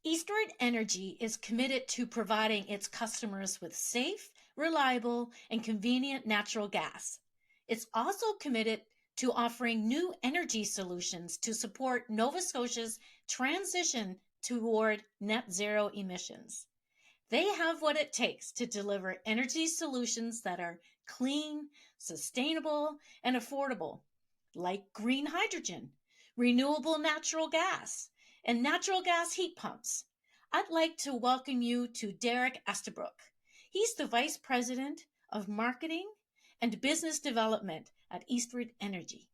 Eastward Energy is committed to providing its customers with safe, reliable, and convenient natural gas. It's also committed to offering new energy solutions to support Nova Scotia's transition toward net zero emissions. They have what it takes to deliver energy solutions that are clean, sustainable, and affordable, like green hydrogen, renewable natural gas, and natural gas heat pumps. I'd like to welcome you to Derek Estabrook. He's the Vice President of Marketing and Business Development at Eastward Energy.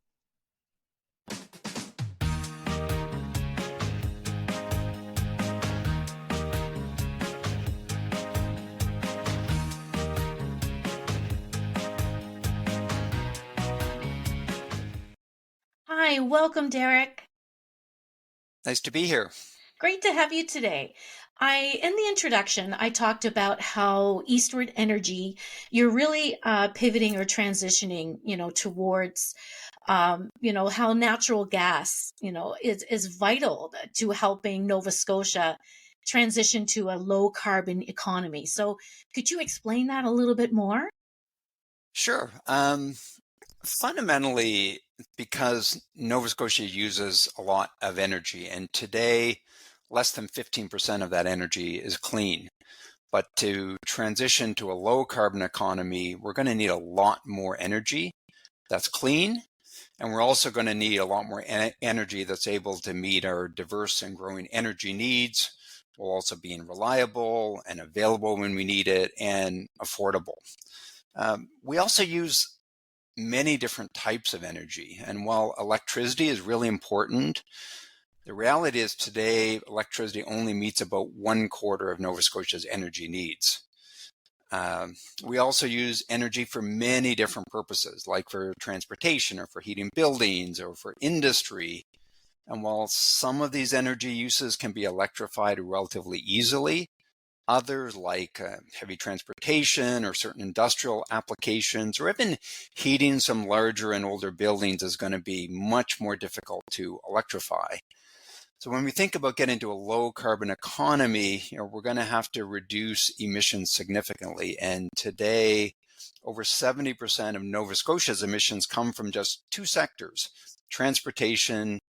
Hi, welcome, Derek. Nice to be here. Great to have you today. In the introduction, I talked about how Eastward Energy, you're really pivoting or transitioning, towards, how natural gas, is vital to helping Nova Scotia transition to a low carbon economy. So could you explain that a little bit more? Sure. Fundamentally, because Nova Scotia uses a lot of energy, and today less than 15% of that energy is clean. But to transition to a low carbon economy, we're going to need a lot more energy that's clean. And we're also going to need a lot more energy that's able to meet our diverse and growing energy needs, while also being reliable and available when we need it and affordable. We also use many different types of energy. And while electricity is really important, the reality is today electricity only meets about 1/4 of Nova Scotia's energy needs. We also use energy for many different purposes, like for transportation or for heating buildings or for industry. And while some of these energy uses can be electrified relatively easily, others like heavy transportation or certain industrial applications, or even heating some larger and older buildings is going to be much more difficult to electrify. So when we think about getting to a low carbon economy, we're going to have to reduce emissions significantly. And today, over 70% of Nova Scotia's emissions come from just two sectors, transportation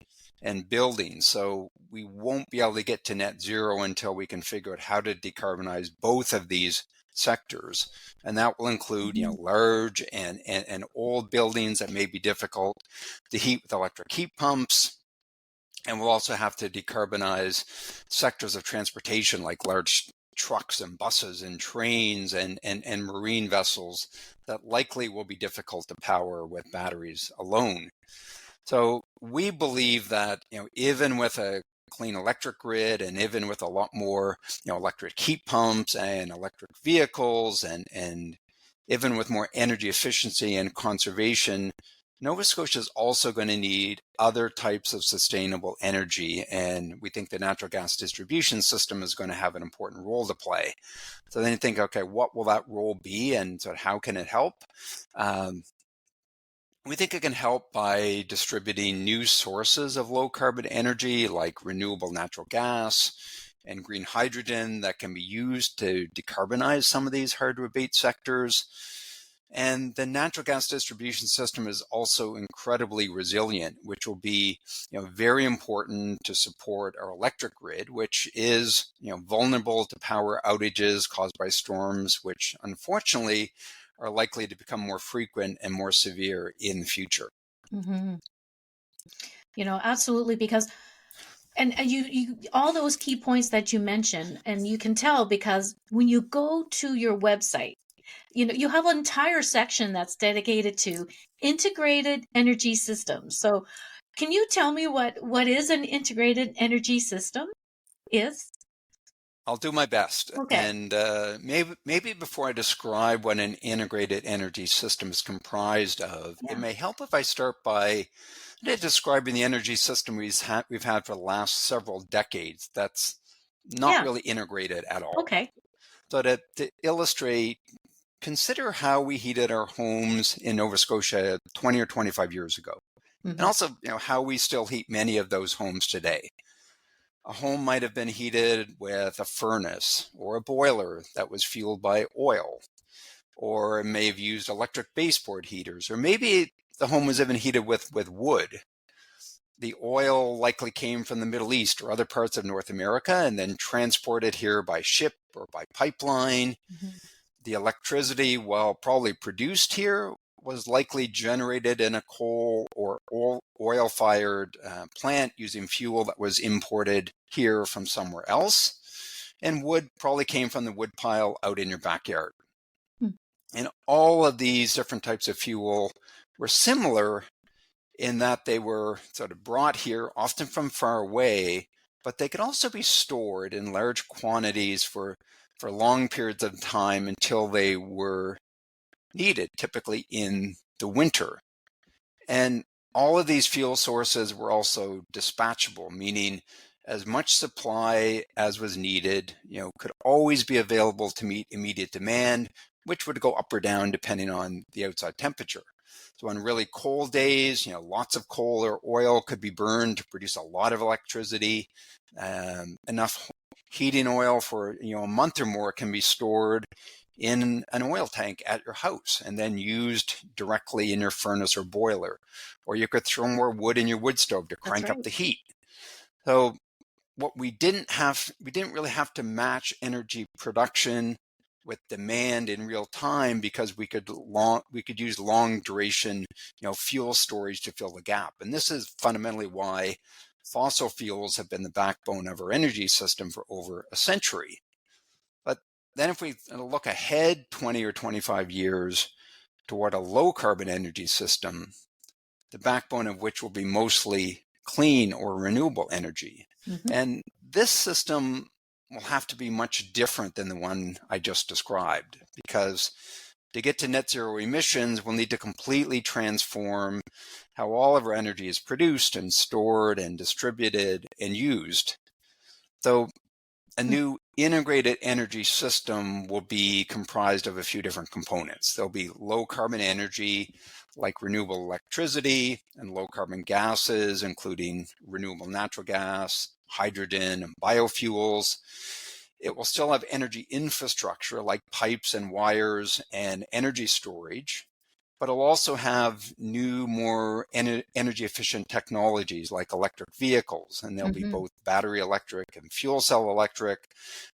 and buildings. So we won't be able to get to net zero until we can figure out how to decarbonize both of these sectors. And that will include, large and old buildings that may be difficult to heat with electric heat pumps. And we'll also have to decarbonize sectors of transportation like large trucks and buses and trains and marine vessels that likely will be difficult to power with batteries alone. So we believe that, even with a clean electric grid and even with a lot more, electric heat pumps and electric vehicles and even with more energy efficiency and conservation, Nova Scotia is also going to need other types of sustainable energy, and we think the natural gas distribution system is going to have an important role to play. So then you think, okay, what will that role be, and so how can it help? We think it can help by distributing new sources of low carbon energy like renewable natural gas and green hydrogen that can be used to decarbonize some of these hard to abate sectors. And the natural gas distribution system is also incredibly resilient, which will be, very important to support our electric grid, which is, vulnerable to power outages caused by storms, which unfortunately are likely to become more frequent and more severe in the future. Mm-hmm. Absolutely, because and you all those key points that you mentioned, and you can tell because when you go to your website, you have an entire section that's dedicated to integrated energy systems. So can you tell me what is an integrated energy system is? I'll do my best. Okay. And maybe before I describe what an integrated energy system is comprised of, Yeah. it may help if I start by describing the energy system we've had for the last several decades that's not really integrated at all. Okay. So to illustrate, consider how we heated our homes in Nova Scotia 20 or 25 years ago. Mm-hmm. And also, how we still heat many of those homes today. A home might have been heated with a furnace or a boiler that was fueled by oil, or it may have used electric baseboard heaters, or maybe the home was even heated with wood. The oil likely came from the Middle East or other parts of North America and then transported here by ship or by pipeline. Mhm. The electricity, while probably produced here, was likely generated in a coal or oil-fired plant using fuel that was imported here from somewhere else. And wood probably came from the wood pile out in your backyard. Hmm. And all of these different types of fuel were similar in that they were sort of brought here, often from far away, but they could also be stored in large quantities for long periods of time until they were needed, typically in the winter. And all of these fuel sources were also dispatchable, meaning as much supply as was needed, could always be available to meet immediate demand, which would go up or down depending on the outside temperature. So on really cold days, lots of coal or oil could be burned to produce a lot of electricity. Enough heating oil for a month or more can be stored in an oil tank at your house and then used directly in your furnace or boiler. Or you could throw more wood in your wood stove to That's crank up right. the heat. So what we didn't really have to match energy production with demand in real time because we could use long duration, fuel storage to fill the gap. And this is fundamentally why fossil fuels have been the backbone of our energy system for over a century. But then if we look ahead 20 or 25 years toward a low carbon energy system, the backbone of which will be mostly clean or renewable energy. Mhm. And this system will have to be much different than the one I just described, because to get to net zero emissions, we'll need to completely transform how all of our energy is produced and stored and distributed and used. So a new integrated energy system will be comprised of a few different components. There'll be low carbon energy like renewable electricity and low carbon gases, including renewable natural gas, hydrogen, and biofuels. It will still have energy infrastructure like pipes and wires and energy storage, but it'll also have new, more energy efficient technologies like electric vehicles, and they'll be Mhm. both battery electric and fuel cell electric.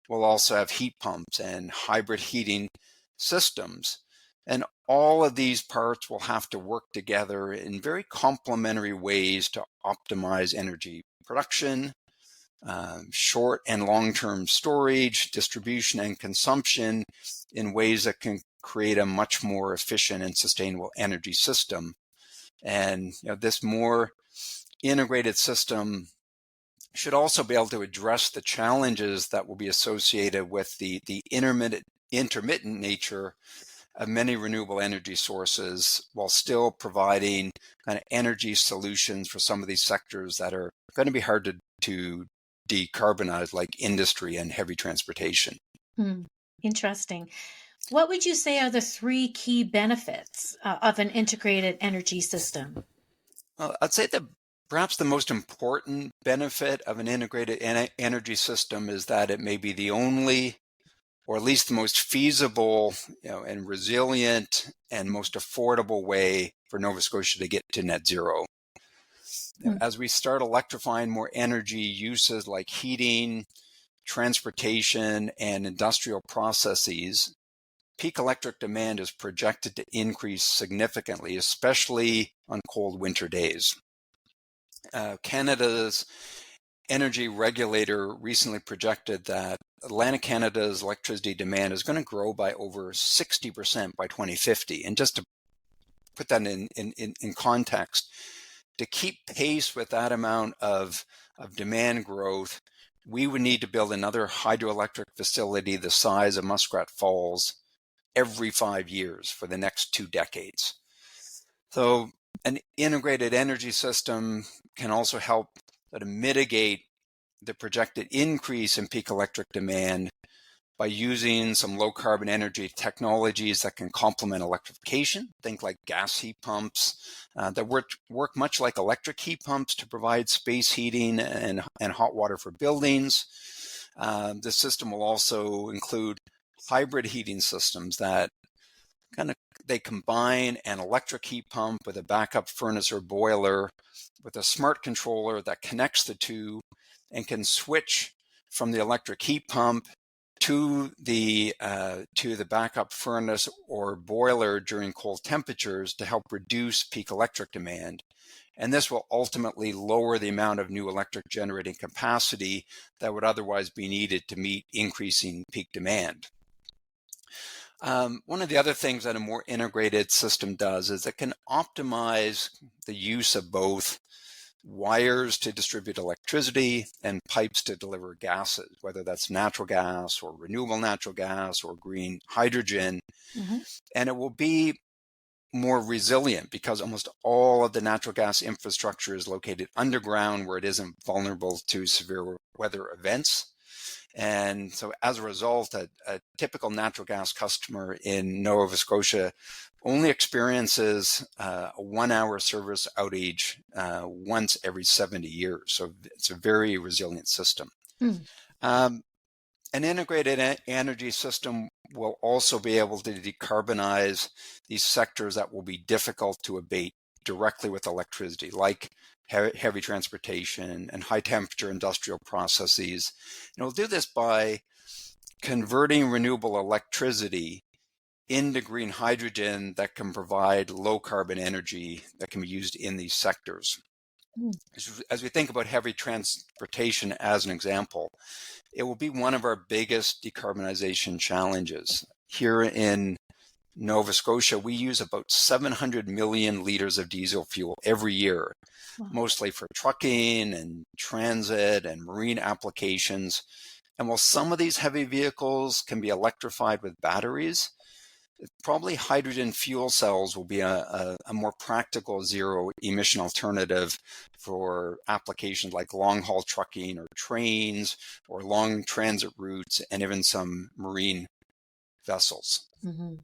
We'll also have heat pumps and hybrid heating systems. And all of these parts will have to work together in very complementary ways to optimize energy production, short and long-term storage, distribution, and consumption in ways that can create a much more efficient and sustainable energy system. And this more integrated system should also be able to address the challenges that will be associated with the intermittent nature of many renewable energy sources, while still providing kind of energy solutions for some of these sectors that are going to be hard to decarbonize, like industry and heavy transportation. Interesting. What would you say are the three key benefits of an integrated energy system? Well, I'd say that perhaps the most important benefit of an integrated energy system is that it may be the only, or at least the most feasible, and resilient and most affordable way for Nova Scotia to get to net zero. Hmm. As we start electrifying more energy uses like heating, transportation, and industrial processes, peak electric demand is projected to increase significantly, especially on cold winter days. Canada's energy regulator recently projected that Atlantic Canada's electricity demand is going to grow by over 60% by 2050. And just to put that in context, to keep pace with that amount of demand growth, we would need to build another hydroelectric facility the size of Muskrat Falls every 5 years for the next 2 decades. So an integrated energy system can also help sort of mitigate the projected increase in peak electric demand by using some low carbon energy technologies that can complement electrification. Think like gas heat pumps that work much like electric heat pumps to provide space heating and hot water for buildings. The system will also include hybrid heating systems that they combine an electric heat pump with a backup furnace or boiler with a smart controller that connects the two and can switch from the electric heat pump to the backup furnace or boiler during cold temperatures to help reduce peak electric demand. And this will ultimately lower the amount of new electric generating capacity that would otherwise be needed to meet increasing peak demand. One of the other things that a more integrated system does is it can optimize the use of both wires to distribute electricity and pipes to deliver gases, whether that's natural gas or renewable natural gas or green hydrogen. Mm-hmm. And it will be more resilient because almost all of the natural gas infrastructure is located underground where it isn't vulnerable to severe weather events. And so as a result, a typical natural gas customer in Nova Scotia only experiences a 1-hour service outage once every 70 years. So it's a very resilient system. An integrated energy system will also be able to decarbonize these sectors that will be difficult to abate directly with electricity, like heavy transportation and high temperature industrial processes. And we'll do this by converting renewable electricity into green hydrogen that can provide low carbon energy that can be used in these sectors. As we think about heavy transportation as an example, it will be one of our biggest decarbonization challenges. Here in Nova Scotia, we use about 700 million liters of diesel fuel every year, mostly for trucking and transit and marine applications. And while some of these heavy vehicles can be electrified with batteries, probably hydrogen fuel cells will be a more practical zero-emission alternative for applications like long-haul trucking or trains or long transit routes and even some marine vessels. Mm-hmm.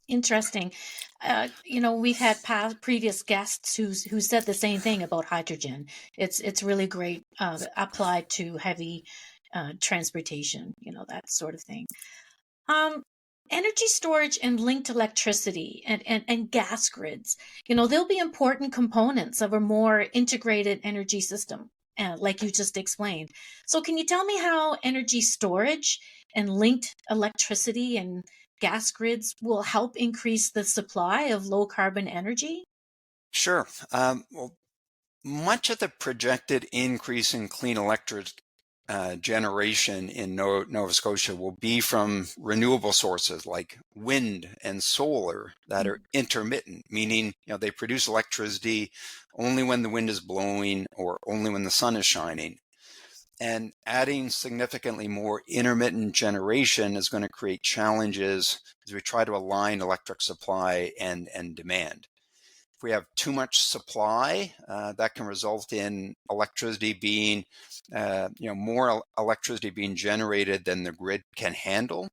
Interesting. We've had previous guests who said the same thing about hydrogen. It's really great applied to heavy transportation, that sort of thing. Energy storage and linked electricity and gas grids, they'll be important components of a more integrated energy system, like you just explained. So can you tell me how energy storage and linked electricity and gas grids will help increase the supply of low carbon energy? Sure. Well, much of the projected increase in clean electric generation in Nova Scotia will be from renewable sources like wind and solar that are intermittent, meaning they produce electricity only when the wind is blowing or only when the sun is shining. And adding significantly more intermittent generation is going to create challenges as we try to align electric supply and demand. If we have too much supply, that can result in electricity being, more electricity being generated than the grid can handle.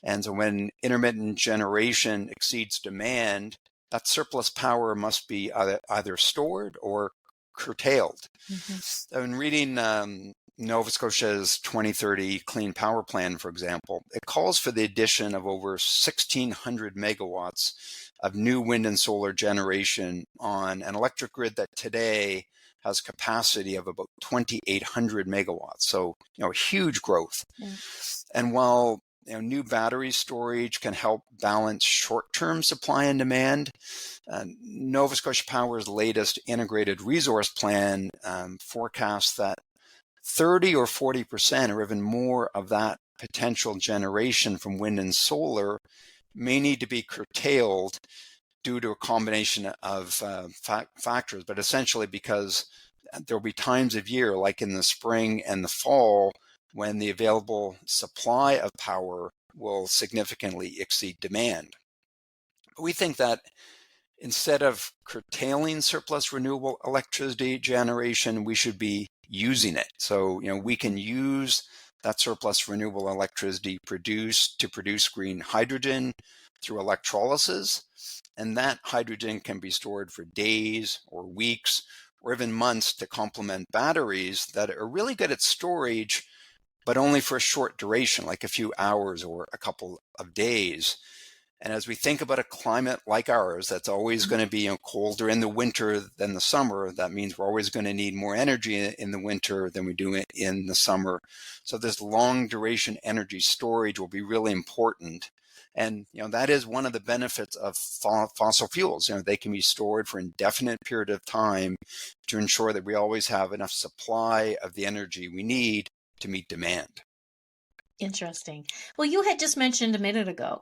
And so when intermittent generation exceeds demand, that surplus power must be either stored or curtailed. Mm-hmm. I've been reading Nova Scotia's 2030 Clean Power Plan, for example. It calls for the addition of over 1,600 megawatts of new wind and solar generation on an electric grid that today has capacity of about 2,800 megawatts. So, huge growth. Yeah. And while new battery storage can help balance short-term supply and demand, Nova Scotia Power's latest integrated resource plan forecasts that 30 or 40% or even more of that potential generation from wind and solar may need to be curtailed due to a combination of factors, but essentially because there'll be times of year, like in the spring and the fall, when the available supply of power will significantly exceed demand. We think that instead of curtailing surplus renewable electricity generation, we should be using it. So, we can use that surplus renewable electricity to produce green hydrogen through electrolysis. And that hydrogen can be stored for days or weeks or even months to complement batteries that are really good at storage, but only for a short duration, like a few hours or a couple of days. And as we think about a climate like ours, that's always going to be colder in the winter than the summer. That means we're always going to need more energy in the winter than we do in the summer. So this long duration energy storage will be really important. And that is one of the benefits of fossil fuels. They can be stored for an indefinite period of time to ensure that we always have enough supply of the energy we need to meet demand. Interesting. Well, you had just mentioned a minute ago,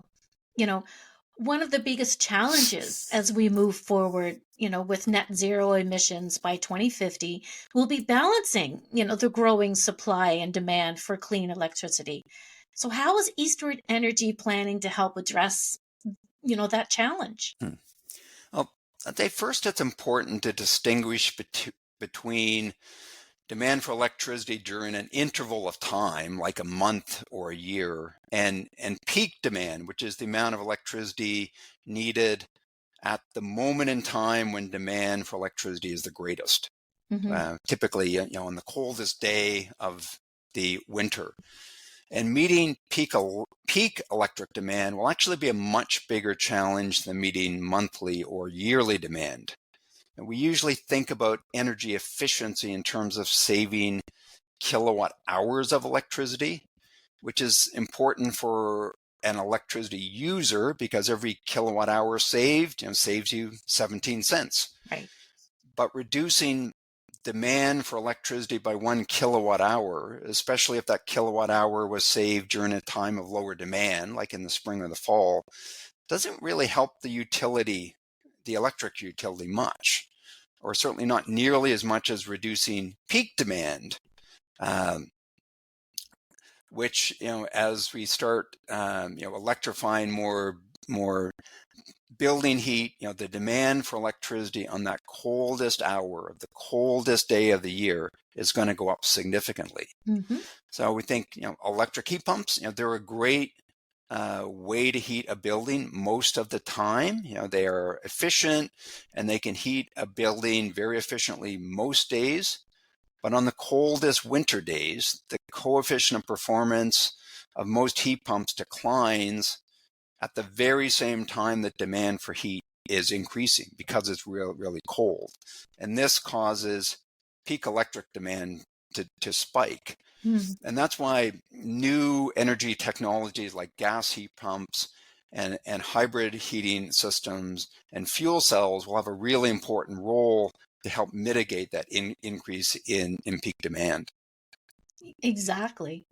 one of the biggest challenges as we move forward, with net zero emissions by 2050 will be balancing, the growing supply and demand for clean electricity. So how is Eastward Energy planning to help address, that challenge? Well, I'd say first it's important to distinguish between demand for electricity during an interval of time, like a month or a year, and peak demand, which is the amount of electricity needed at the moment in time when demand for electricity is the greatest. Typically, on the coldest day of the winter. And meeting peak electric demand will actually be a much bigger challenge than meeting monthly or yearly demand. And we usually think about energy efficiency in terms of saving kilowatt hours of electricity, which is important for an electricity user because every kilowatt hour saved saves you 17 cents. Right. But reducing demand for electricity by 1 kilowatt hour, especially if that kilowatt hour was saved during a time of lower demand, like in the spring or the fall, doesn't really help the electric utility much, or certainly not nearly as much as reducing peak demand, which, as we start, electrifying more building heat, the demand for electricity on that coldest hour of the coldest day of the year is going to go up significantly. So we think, electric heat pumps, they're a great way to heat a building most of the time. They are efficient and they can heat a building very efficiently most days. But on the coldest winter days, the coefficient of performance of most heat pumps declines at the very same time that demand for heat is increasing because it's really cold. And this causes peak electric demand to spike. And that's why new energy technologies like gas heat pumps and hybrid heating systems and fuel cells will have a really important role to help mitigate that increase in peak demand. Exactly.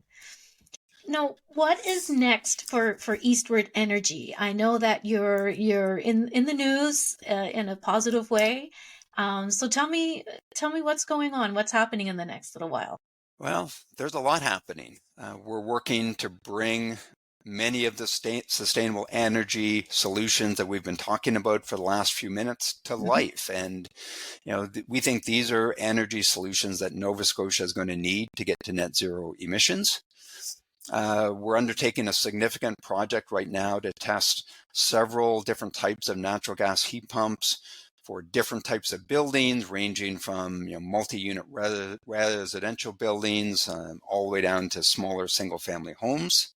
Now, what is next for Eastward Energy? I know that you're in the news in a positive way. So tell me what's going on. What's happening in the next little while? Well, there's a lot happening. We're working to bring many of the sustainable energy solutions that we've been talking about for the last few minutes to life. And, we think these are energy solutions that Nova Scotia is going to need to get to net zero emissions. We're undertaking a significant project right now to test several different types of natural gas heat pumps for different types of buildings, ranging from multi-unit residential buildings all the way down to smaller single-family homes.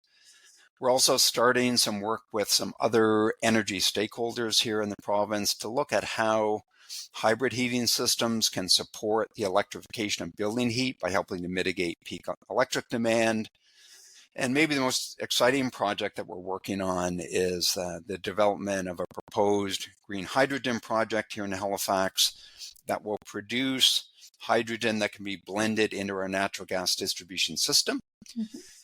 We're also starting some work with some other energy stakeholders here in the province to look at how hybrid heating systems can support the electrification of building heat by helping to mitigate peak electric demand. And maybe the most exciting project that we're working on is the development of a proposed green hydrogen project here in Halifax that will produce hydrogen that can be blended into our natural gas distribution system.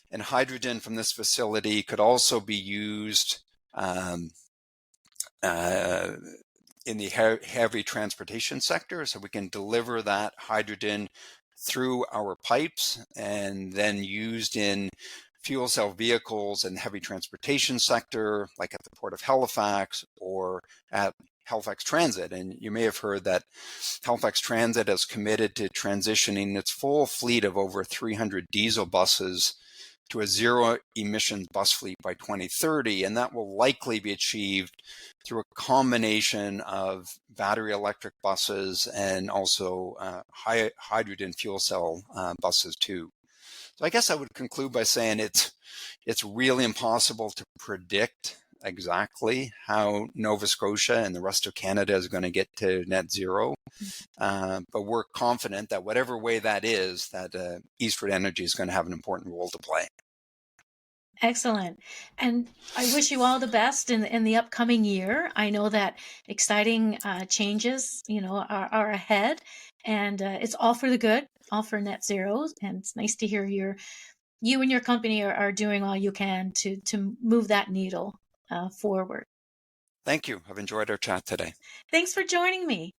And hydrogen from this facility could also be used in the heavy transportation sector. So we can deliver that hydrogen through our pipes and then used in fuel cell vehicles in the heavy transportation sector, like at the Port of Halifax or at Halifax Transit. And you may have heard that Halifax Transit is committed to transitioning its full fleet of over 300 diesel buses to a zero emission bus fleet by 2030. And that will likely be achieved through a combination of battery electric buses and also hydrogen fuel cell buses too. So I guess I would conclude by saying it's really impossible to predict exactly how Nova Scotia and the rest of Canada is going to get to net zero. But we're confident that whatever way that is, that Eastward Energy is going to have an important role to play. Excellent. And I wish you all the best in the upcoming year. I know that exciting changes, are ahead, and it's all for the good, all for net zero. And it's nice to hear you and your company are doing all you can to move that needle forward. Thank you. I've enjoyed our chat today. Thanks for joining me.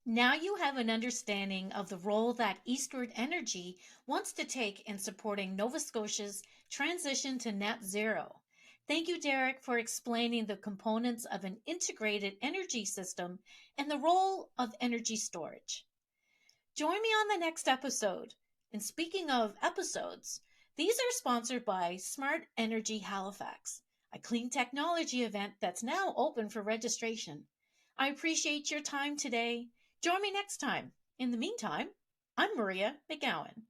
Now you have an understanding of the role that Eastward Energy wants to take in supporting Nova Scotia's transition to net zero. Thank you, Derek, for explaining the components of an integrated energy system and the role of energy storage. Join me on the next episode. And speaking of episodes, these are sponsored by Smart Energy Halifax, a clean technology event that's now open for registration. I appreciate your time today. Join me next time. In the meantime, I'm Maria McGowan.